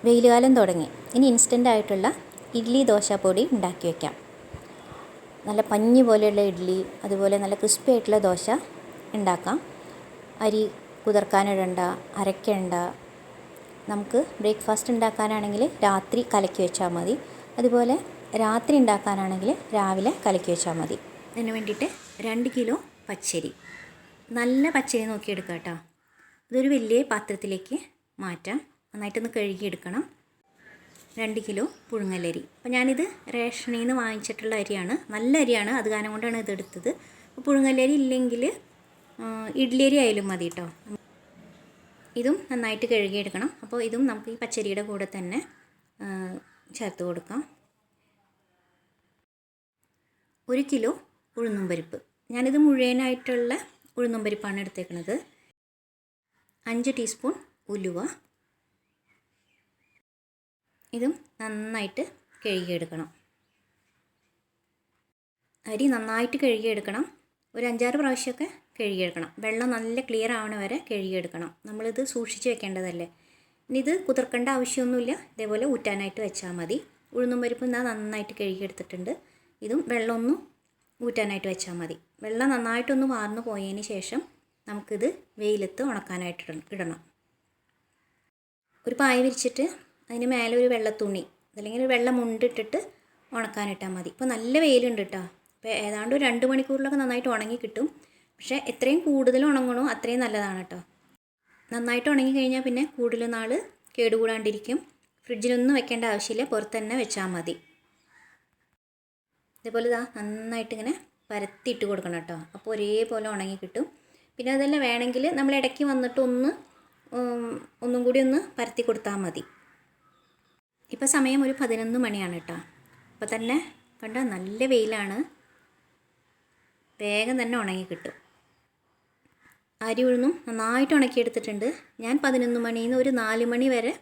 വെയിൽ കാലം തുടങ്ങി. ഇനി ഇൻസ്റ്റൻ്റ് ആയിട്ടുള്ള ഇഡ്ഡലി ദോശപ്പൊടി ഉണ്ടാക്കി വയ്ക്കാം. നല്ല പഞ്ഞി പോലെയുള്ള ഇഡ്ഡലി, അതുപോലെ നല്ല ക്രിസ്പി ആയിട്ടുള്ള ദോശ ഉണ്ടാക്കാം. അരി കുതിർക്കാനിടണ്ട, അരയ്ക്കണ്ട. നമുക്ക് ബ്രേക്ക്ഫാസ്റ്റ് ഉണ്ടാക്കാനാണെങ്കിൽ രാത്രി കലക്കി വെച്ചാൽ മതി. അതുപോലെ രാത്രി ഉണ്ടാക്കാനാണെങ്കിൽ രാവിലെ കലക്കി വെച്ചാൽ മതി. ഇതിന് വേണ്ടിയിട്ട് 2 കിലോ പച്ചരി, നല്ല പച്ചരി നോക്കിയെടുക്കാം കേട്ടോ. ഇതൊരു വലിയ പാത്രത്തിലേക്ക് മാറ്റാം. നന്നായിട്ടൊന്ന് കഴുകിയെടുക്കണം. 2 കിലോ പുഴുങ്ങലരി. അപ്പോൾ ഞാനിത് റേഷനിൽ നിന്ന് വാങ്ങിച്ചിട്ടുള്ള അരിയാണ്, നല്ല അരിയാണ്, അത് കാരണം കൊണ്ടാണ് ഇതെടുത്തത്. അപ്പോൾ പുഴുങ്ങലരി ഇല്ലെങ്കിൽ ഇഡ്ഡലി അരി ആയാലും മതി കേട്ടോ. ഇതും നന്നായിട്ട് കഴുകിയെടുക്കണം. അപ്പോൾ ഇതും നമുക്ക് ഈ പച്ചരിയുടെ കൂടെ തന്നെ ചേർത്ത് കൊടുക്കാം. 1 കിലോ ഉഴുന്നും പരിപ്പ്, ഞാനിത് മുഴുവനായിട്ടുള്ള ഉഴുന്നും പരിപ്പാണ് എടുത്തേക്കുന്നത്. 5 ടീസ്പൂൺ ഉലുവ. ഇതും നന്നായിട്ട് കഴുകിയെടുക്കണം. അരി നന്നായിട്ട് കഴുകിയെടുക്കണം. ഒരു 5-6 പ്രാവശ്യമൊക്കെ കഴുകിയെടുക്കണം. വെള്ളം നല്ല ക്ലിയർ ആവണ വരെ കഴുകിയെടുക്കണം. നമ്മളിത് സൂക്ഷിച്ച് വെക്കേണ്ടതല്ലേ. ഇനി ഇത് കുതിർക്കേണ്ട ആവശ്യമൊന്നുമില്ല, ഇതേപോലെ ഊറ്റാനായിട്ട് വെച്ചാൽ മതി. ഉഴുന്നും പരിപ്പ് നന്നായിട്ട് കഴുകിയെടുത്തിട്ടുണ്ട്. ഇതും വെള്ളമൊന്നും ഊറ്റാനായിട്ട് വെച്ചാൽ മതി. വെള്ളം നന്നായിട്ടൊന്ന് വാർന്നു പോയതിന് ശേഷം നമുക്കിത് വെയിലത്ത് ഉണക്കാനായിട്ട് ഇടണം. ഒരു പായ വിരിച്ചിട്ട് അതിന് മേലെ ഒരു വെള്ളത്തുണി അല്ലെങ്കിൽ ഒരു വെള്ള മുണ്ടിട്ടിട്ട് ഉണക്കാനിട്ടാൽ മതി. ഇപ്പോൾ നല്ല വെയിലുണ്ട് കേട്ടോ. ഇപ്പോൾ ഏതാണ്ട് ഒരു 2 മണിക്കൂറിലൊക്കെ നന്നായിട്ട് ഉണങ്ങി കിട്ടും. പക്ഷേ എത്രയും കൂടുതൽ ഉണങ്ങണോ അത്രയും നല്ലതാണ് കേട്ടോ. നന്നായിട്ട് ഉണങ്ങി കഴിഞ്ഞാൽ പിന്നെ കൂടുതൽ നാൾ കേടുകൂടാണ്ടിരിക്കും. ഫ്രിഡ്ജിലൊന്നും വെക്കേണ്ട ആവശ്യമില്ല, പുറത്ത് തന്നെ വെച്ചാൽ മതി. ഇതേപോലെ നന്നായിട്ട് ഇങ്ങനെ പരത്തിയിട്ട് കൊടുക്കണം കേട്ടോ. അപ്പോൾ ഒരേപോലെ ഉണങ്ങി കിട്ടും. പിന്നെ അതെല്ലാം വേണമെങ്കിൽ നമ്മൾ ഇടയ്ക്ക് വന്നിട്ട് ഒന്നും കൂടി ഒന്ന് പരത്തി കൊടുത്താൽ മതി. ഇപ്പോൾ സമയം ഒരു 11 മണിയാണ് കേട്ടോ. അപ്പോൾ തന്നെ കണ്ട നല്ല വെയിലാണ്, വേഗം തന്നെ ഉണങ്ങി കിട്ടും. അരി ഉഴുന്നും നന്നായിട്ട് ഉണക്കിയെടുത്തിട്ടുണ്ട്. ഞാൻ 11 മണിയിൽ നിന്ന് ഒരു 4 മണി വരെ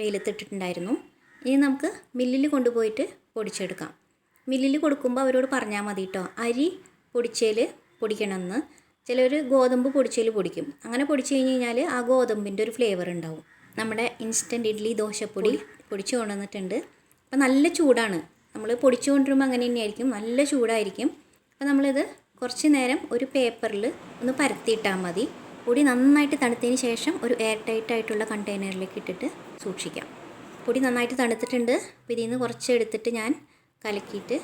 വെയിലത്തിട്ടിട്ടുണ്ടായിരുന്നു. ഇനി നമുക്ക് മില്ലിൽ കൊണ്ടുപോയിട്ട് പൊടിച്ചെടുക്കാം. മില്ലിൽ കൊടുക്കുമ്പോൾ അവരോട് പറഞ്ഞാൽ മതി കേട്ടോ, അരി പൊടിക്കണമെന്ന്. ചിലർ ഗോതമ്പ് പൊടിക്കും. അങ്ങനെ പൊടിച്ച് കഴിഞ്ഞ് കഴിഞ്ഞാൽ ആ ഗോതമ്പിൻ്റെ ഒരു ഫ്ലേവർ ഉണ്ടാവും. നമ്മുടെ ഇൻസ്റ്റൻറ്റ് ഇഡ്ഡലി ദോശപ്പൊടി പൊടിച്ച് കൊണ്ടുവന്നിട്ടുണ്ട്. അപ്പോൾ നല്ല ചൂടാണ്. നമ്മൾ പൊടിച്ചു കൊണ്ടുവരുമ്പോൾ അങ്ങനെ തന്നെയായിരിക്കും, നല്ല ചൂടായിരിക്കും. അപ്പോൾ നമ്മളിത് കുറച്ച് നേരം ഒരു പേപ്പറിൽ ഒന്ന് പരത്തിയിട്ടാൽ മതി. പൊടി നന്നായിട്ട് തണുത്തതിന് ശേഷം ഒരു എയർ ടൈറ്റ് ആയിട്ടുള്ള കണ്ടെയ്നറിലേക്ക് ഇട്ടിട്ട് സൂക്ഷിക്കാം. പൊടി നന്നായിട്ട് തണുത്തിട്ടുണ്ട്. അപ്പോൾ ഇതിൽ നിന്ന് കുറച്ച് എടുത്തിട്ട് ഞാൻ കലക്കിയിട്ട്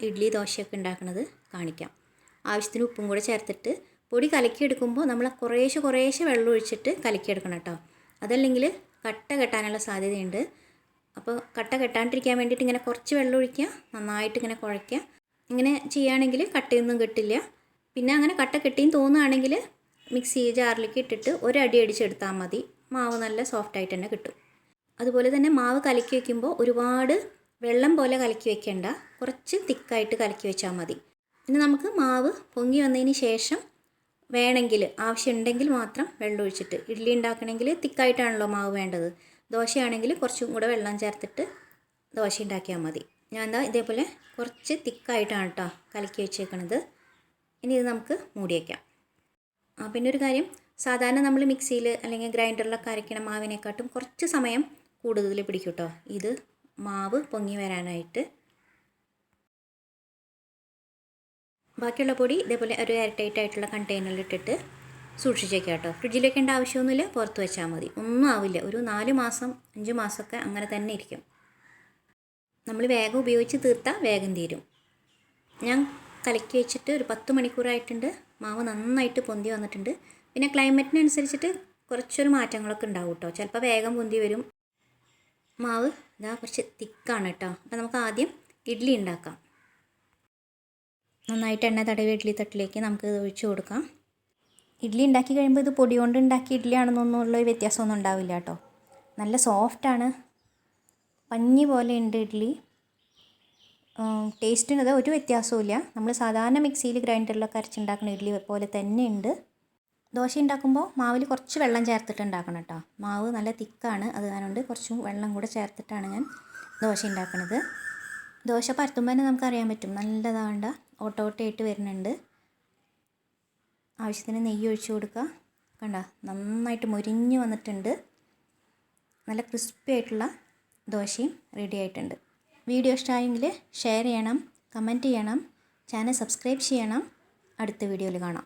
ഇഡ്ഡലി ദോശയൊക്കെ ഉണ്ടാക്കുന്നത് കാണിക്കാം. ആവശ്യത്തിന് ഉപ്പും കൂടെ ചേർത്തിട്ട് പൊടി കലക്കിയെടുക്കുമ്പോൾ നമ്മൾ കുറേശ്ശെ വെള്ളം ഒഴിച്ചിട്ട് കലക്കിയെടുക്കണം കേട്ടോ. അതല്ലെങ്കിൽ കട്ട കെട്ടാനുള്ള സാധ്യതയുണ്ട്. അപ്പോൾ കട്ട കെട്ടാണ്ടിരിക്കാൻ വേണ്ടിയിട്ട് ഇങ്ങനെ കുറച്ച് വെള്ളം ഒഴിക്കുക, നന്നായിട്ട് ഇങ്ങനെ കുഴയ്ക്കുക. ഇങ്ങനെ ചെയ്യുകയാണെങ്കിൽ കട്ടയൊന്നും കെട്ടില്ല. പിന്നെ അങ്ങനെ കട്ട കെട്ടിയും തോന്നുകയാണെങ്കിൽ മിക്സി ജാറിലേക്ക് ഇട്ടിട്ട് ഒരടി അടിച്ചെടുത്താൽ മതി. മാവ് നല്ല സോഫ്റ്റായിട്ട് തന്നെ കിട്ടും. അതുപോലെ തന്നെ മാവ് കലക്കി വയ്ക്കുമ്പോൾ ഒരുപാട് വെള്ളം പോലെ കലക്കി വെക്കേണ്ട, കുറച്ച് തിക്കായിട്ട് കലക്കി വെച്ചാൽ മതി. ഇനി നമുക്ക് മാവ് പൊങ്ങി വന്നതിന് ശേഷം വേണമെങ്കിൽ ആവശ്യമുണ്ടെങ്കിൽ മാത്രം വെള്ളം ഒഴിച്ചിട്ട്, ഇഡ്ഡലി ഉണ്ടാക്കണമെങ്കിൽ തിക്കായിട്ടാണല്ലോ മാവ് വേണ്ടത്. ദോശയാണെങ്കിൽ കുറച്ചും കൂടെ വെള്ളം ചേർത്തിട്ട് ദോശ ഉണ്ടാക്കിയാൽ മതി. ഞാൻ ഇതേപോലെ കുറച്ച് തിക്കായിട്ടാണ് കേട്ടോ കലക്കി വെച്ചേക്കണത്. ഇനി ഇത് നമുക്ക് മൂടി വയ്ക്കാം. പിന്നെ ഒരു കാര്യം, സാധാരണ നമ്മൾ മിക്സിയിൽ അല്ലെങ്കിൽ ഗ്രൈൻഡറിലൊക്കെ അരയ്ക്കണ മാവിനെക്കാട്ടും കുറച്ച് സമയം കൂടുതൽ പിടിക്കും കേട്ടോ ഇത് മാവ് പൊങ്ങി വരാനായിട്ട്. ബാക്കിയുള്ള പൊടി ഇതേപോലെ ഒരു എയർ ടൈറ്റ് ആയിട്ടുള്ള കണ്ടെയ്നറിൽ ഇട്ടിട്ട് സൂക്ഷിച്ച് വയ്ക്കാം കേട്ടോ. ഫ്രിഡ്ജിൽ വെക്കേണ്ട ആവശ്യമൊന്നുമില്ല, പുറത്ത് വെച്ചാൽ മതി. ഒന്നും ആവില്ല. ഒരു 4 മാസം 5 മാസമൊക്കെ അങ്ങനെ തന്നെ ഇരിക്കും. നമ്മൾ വേഗം ഉപയോഗിച്ച് തീർത്താൽ വേഗം തീരും. ഞാൻ കലക്കി വെച്ചിട്ട് ഒരു 10 മണിക്കൂറായിട്ടുണ്ട്. മാവ് നന്നായിട്ട് പൊന്തി വന്നിട്ടുണ്ട്. പിന്നെ ക്ലൈമറ്റിനനുസരിച്ചിട്ട് കുറച്ചൊരു മാറ്റങ്ങളൊക്കെ ഉണ്ടാവും കേട്ടോ. ചിലപ്പോൾ വേഗം പൊന്തി വരും. മാവ് കുറച്ച് തിക്കാണ് കേട്ടോ. അപ്പോൾ നമുക്ക് ആദ്യം ഇഡ്ഡലി ഉണ്ടാക്കാം. നന്നായിട്ട് എണ്ണ തടവി ഇഡ്ഡലി തട്ടിലേക്ക് നമുക്ക് ഇത് ഒഴിച്ച് കൊടുക്കാം. ഇഡ്ഡലി ഉണ്ടാക്കി കഴിയുമ്പോൾ ഇത് പൊടി കൊണ്ട് ഉണ്ടാക്കിയ ഇഡ്ഡലി ആണെന്നൊന്നുള്ള ഒരു വ്യത്യാസമൊന്നും ഉണ്ടാവില്ല കേട്ടോ. നല്ല സോഫ്റ്റാണ്, പഞ്ഞി പോലെ ഉണ്ട് ഇഡ്ഡലി. ടേസ്റ്റിന് ഒരു വ്യത്യാസവും. നമ്മൾ സാധാരണ മിക്സിയിൽ ഗ്രൈൻഡറിലൊക്കെ അരച്ചുണ്ടാക്കുന്ന ഇഡ്ഡലി പോലെ തന്നെ ഉണ്ട്. ദോശ ഉണ്ടാക്കുമ്പോൾ മാവിൽ കുറച്ച് വെള്ളം ചേർത്തിട്ട് ഉണ്ടാക്കണം കേട്ടോ. മാവ് നല്ല തിക്കാണ്, അത് കാരണം കുറച്ചും വെള്ളം കൂടെ ചേർത്തിട്ടാണ് ഞാൻ ദോശ ഉണ്ടാക്കുന്നത്. ദോശ പരത്തുമ്പോൾ തന്നെ നമുക്കറിയാൻ പറ്റും, നല്ലതാണ്ട ഓട്ടോട്ടയായിട്ട് വരുന്നുണ്ട്. ആവശ്യത്തിന് നെയ്യ് ഒഴിച്ച് കൊടുക്കുക. കണ്ട നന്നായിട്ട് മൊരിഞ്ഞ് വന്നിട്ടുണ്ട്. നല്ല ക്രിസ്പി ആയിട്ടുള്ള ദോശയും റെഡി ആയിട്ടുണ്ട്. വീഡിയോ ഇഷ്ടമായെങ്കിൽ ഷെയർ ചെയ്യണം, കമൻറ്റ് ചെയ്യണം, ചാനൽ സബ്സ്ക്രൈബ് ചെയ്യണം. അടുത്ത വീഡിയോയിൽ കാണാം.